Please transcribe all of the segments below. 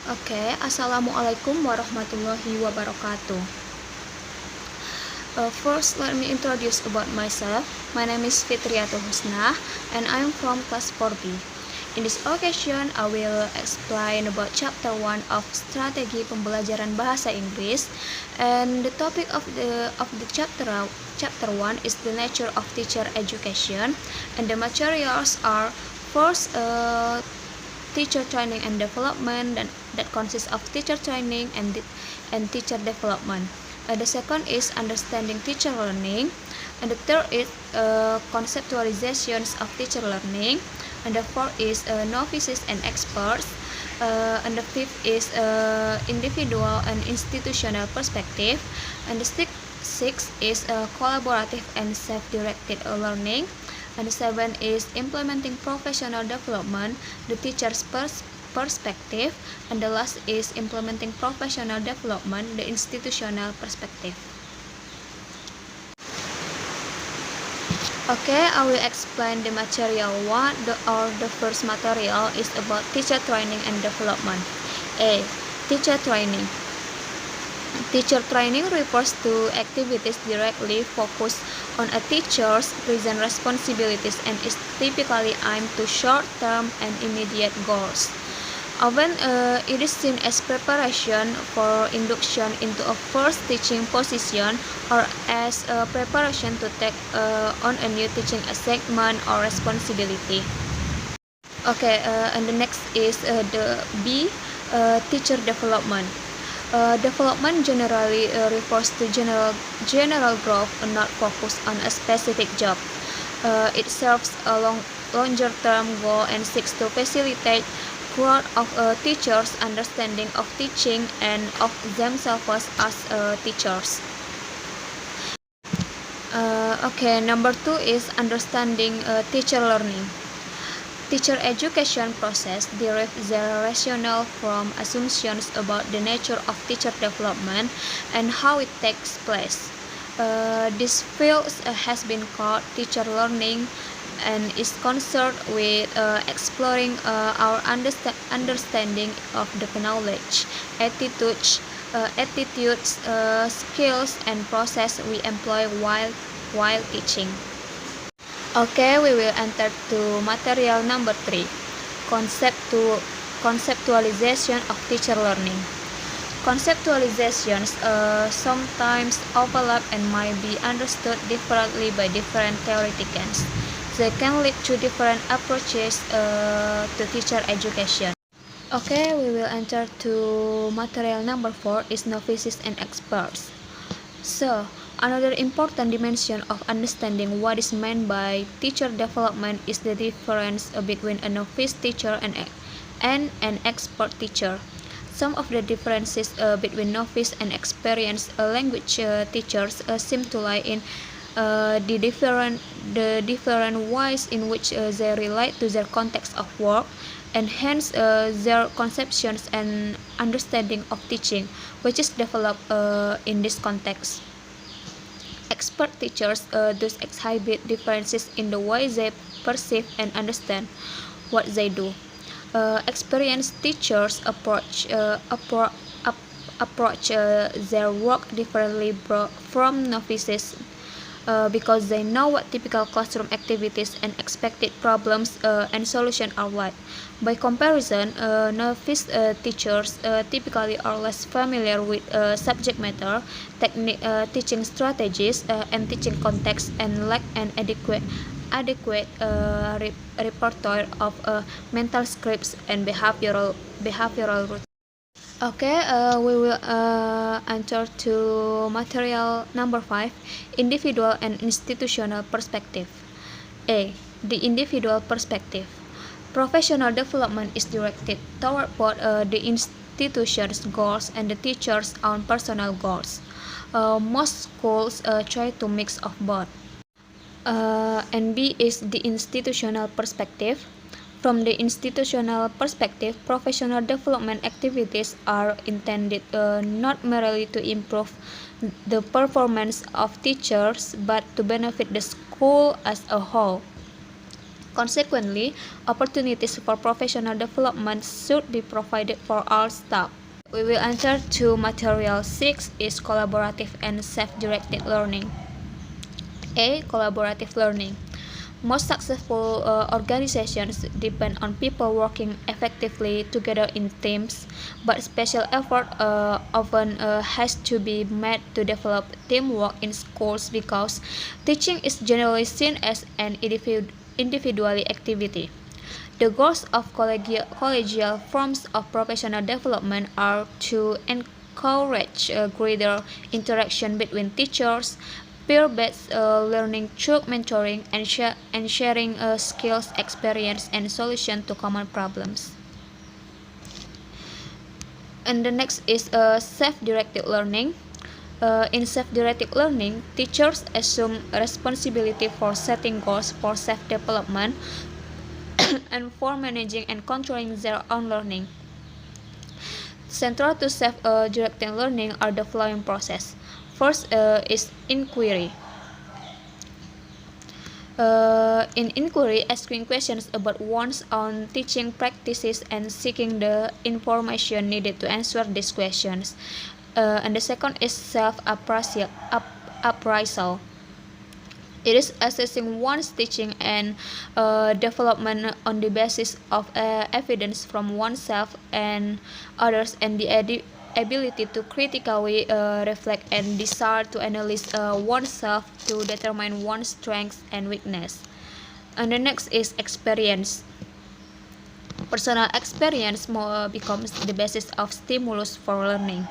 Assalamualaikum warahmatullahi wabarakatuh. First, let me introduce about myself. My name is Fitriyatul Husna, and I am from class 4B. In this occasion, I will explain about chapter 1 of Strategi Pembelajaran Bahasa Inggris, and the topic of the chapter 1 is the nature of teacher education, and the materials are first teacher training and development, that consists of teacher training and teacher development. The second is understanding teacher learning, and the third is conceptualizations of teacher learning, and the fourth is novices and experts, and the fifth is individual and institutional perspective, and the sixth is collaborative and self-directed learning, and the seventh is implementing professional development, the teacher's perspective, and the last is implementing professional development, the institutional perspective. I will explain the material one. The first material is about teacher training and development. A. Teacher training. Teacher training refers to activities directly focused on a teacher's present responsibilities and is typically aimed to short-term and immediate goals. Often it is seen as preparation for induction into a first teaching position or as a preparation to take on a new teaching assignment or responsibility. And the next is the B, teacher development. Development generally refers to general growth and not focused on a specific job. It serves a longer-term goal and seeks to facilitate growth of teachers' understanding of teaching and of themselves as teachers. Number 2 is understanding teacher learning. Teacher education process derives their rationale from assumptions about the nature of teacher development and how it takes place. This field has been called teacher learning and is concerned with exploring our understanding of the knowledge, attitudes, skills, and process we employ while teaching. We will enter to material number 3, conceptualization of teacher learning. Conceptualizations sometimes overlap and might be understood differently by different theoreticians. They can lead to different approaches to teacher education. We will enter to material number 4 is novices and experts. Another important dimension of understanding what is meant by teacher development is the difference between a novice teacher and an expert teacher. Some of the differences between novice and experienced language teachers seem to lie in the different ways in which they relate to their context of work, and hence their conceptions and understanding of teaching, which is developed in this context. Expert teachers thus exhibit differences in the way they perceive and understand what they do. Experienced teachers approach their work differently from novices because they know what typical classroom activities and expected problems and solutions are like. By comparison, novice teachers typically are less familiar with subject matter, teaching strategies, and teaching context, and lack an adequate repertoire of mental scripts and behavioral routines. We will enter to material number 5, individual and institutional perspective. A. The individual perspective. Professional development is directed toward both the institution's goals and the teacher's own personal goals. Most schools try to mix of both. And B is the institutional perspective. From the institutional perspective, professional development activities are intended not merely to improve the performance of teachers, but to benefit the school as a whole. Consequently, opportunities for professional development should be provided for all staff. We will enter to material 6 is collaborative and self-directed learning. A. Collaborative learning. Most successful organizations depend on people working effectively together in teams, but special effort often has to be made to develop teamwork in schools because teaching is generally seen as an individual activity. The goals of collegial forms of professional development are to encourage greater interaction between teachers, peer-based learning through mentoring, and sharing skills, experience, and solutions to common problems. And the next is self-directed learning. In self-directed learning, teachers assume responsibility for setting goals for self-development and for managing and controlling their own learning. Central to self-directed learning are the following process. First is inquiry. In inquiry, asking questions about one's own teaching practices and seeking the information needed to answer these questions. And the second is self-appraisal. It is assessing one's teaching and development on the basis of evidence from oneself and others, and the ability to critically reflect and desire to analyze oneself to determine one's strengths and weakness. And the next is experience. Personal experience becomes the basis of stimulus for learning.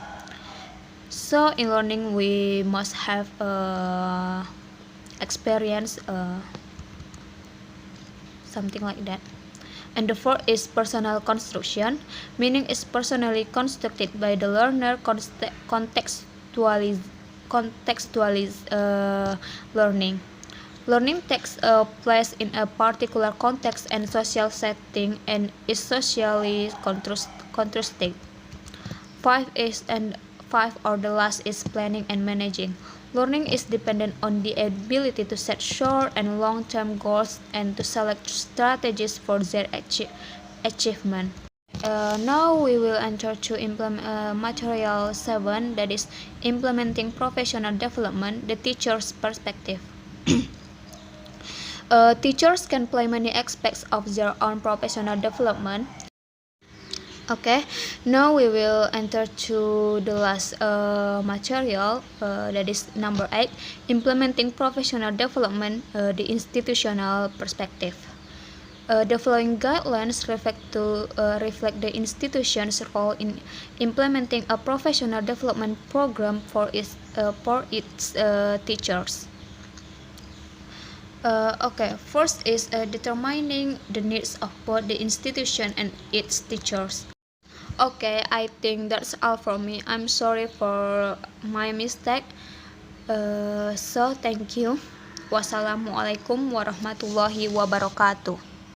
So in learning, we must have experience, something like that. And the fourth is personal construction, meaning is personally constructed by the learner. Contextualize learning. Learning takes place in a particular context and social setting and is socially constructed. Five or the last is planning and managing. Learning is dependent on the ability to set short and long-term goals and to select strategies for their achievement. Now we will enter to material 7, that is implementing professional development, the teacher's perspective. Teachers can play many aspects of their own professional development. Okay, now we will enter to the last material, that is number 8, implementing professional development, the institutional perspective. The following guidelines reflect the institution's role in implementing a professional development program for its teachers. Okay, first is determining the needs of both the institution and its teachers. Okay, I think that's all from me. I'm sorry for my mistake. So thank you. Wassalamualaikum warahmatullahi wabarakatuh.